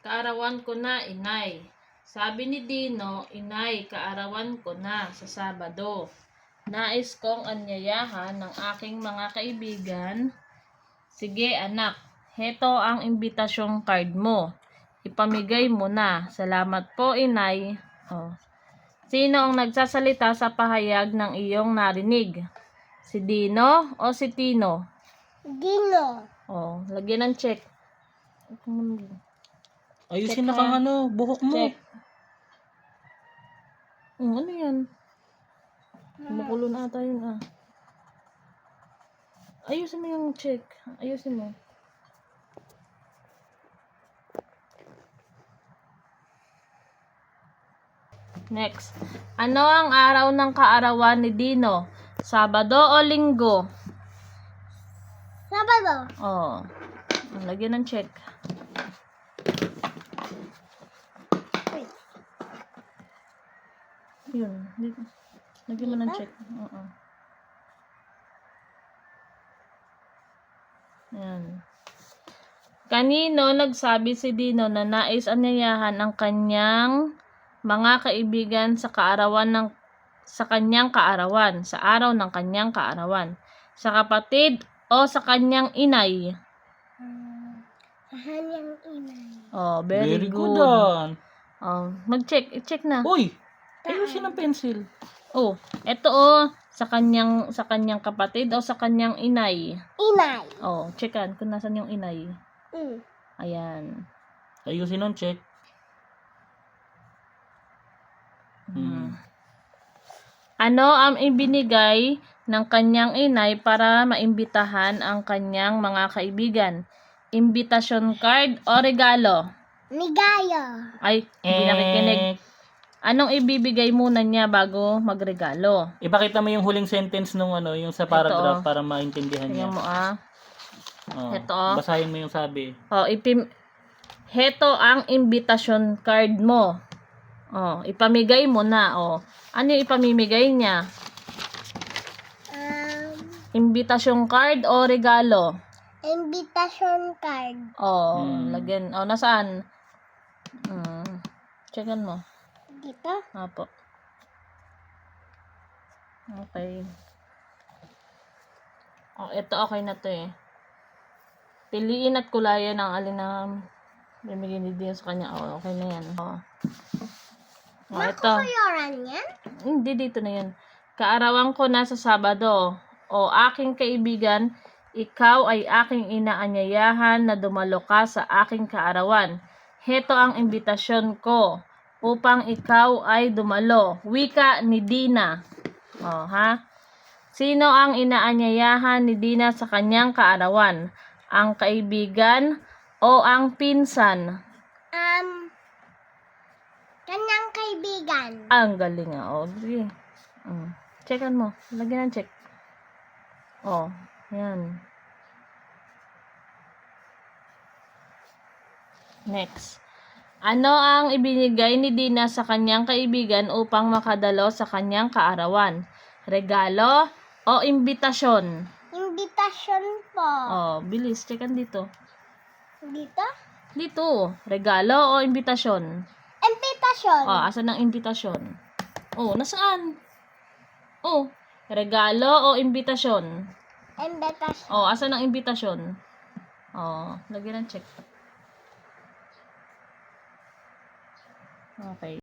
Kaarawan ko na, inay. Sabi ni Dino, inay, kaarawan ko na sa Sabado. Nais kong anyayahan ng aking mga kaibigan. Sige anak, heto ang imbitasyong card mo. Ipamigay mo na. Salamat po, inay. Oh. Sino ang nagsasalita sa pahayag ng iyong narinig? Si Dino o si Tino? Dino. Oh, lagyan ng check. Ayusin Check na kang buhok mo. Check. Ano yan? Makulo na ata yun Ayusin mo yung check. Ayusin mo. Next. Ano ang araw ng kaarawan ni Dino? Sabado o Linggo? Sabado. Oh. Lagyan ng check. Yun. Lagyan mo ng check. Ayan. Kanino nagsabi si Dino na nais anyayahan ang kanyang mga kaibigan sa kanyang kaarawan, sa araw ng kanyang kaarawan? Sa kapatid o sa kanyang inay? Sa kanyang inay. Oh, very good. Oh, mag-check, i-check na. Uy, ayusin ang pencil. Oh, eto sa kanyang kapatid o sa kanyang inay? Inay. Oh, checkan kung nasan yung inay. Ayan. Ayusin ang check. Ano ang ibinigay ng kanyang inay para maimbitahan ang kanyang mga kaibigan? Invitation card o regalo? Ligaya. Ay, hindi nakikinig. Anong ibibigay muna niya bago magregalo? Ipakita mo yung huling sentence nung yung sa paragraph para maintindihan niya. Tingnan mo Oh, Ito basahin mo yung sabi. Oh, heto ang invitation card mo. Oh, ipamigay mo na. Oh. Ano yung ipamimigay niya? Invitation card o regalo? Invitation card. Oh, lagyan. Oh, nasaan? Checkan mo. Dito? Apo. Okay. Oh, ito okay na to eh. Piliin at kulayan ang alin na bibigyan ni Dios sa kanya. Oh, okay na yan. Oh. Oh, ito. Makukularan yan? Hindi, dito na yan. Kaarawan ko na sa Sabado. O aking kaibigan, ikaw ay aking inaanyayahan na dumalo ka sa aking kaarawan. Heto ang imbitasyon ko upang ikaw ay dumalo. Wika ni Dina. O, ha? Sino ang inaanyayahan ni Dina sa kanyang kaarawan? Ang kaibigan o ang pinsan? Kanyang kaibigan. Ang galing O, sige. Checkan mo. Lagyan ng check. O, yan. Next. Ano ang ibinigay ni Dina sa kanyang kaibigan upang makadalo sa kanyang kaarawan? Regalo o imbitasyon? Invitation po. Oh, bilis. Checkan dito. Dito? Dito. Regalo o imbitasyon? Invitation. Oh, asan ang imbitasyon? Oh, nasaan? Oh, regalo o imbitasyon? Invitation. Oh, asan ang imbitasyon? Oh, lagyan ng check. Okay.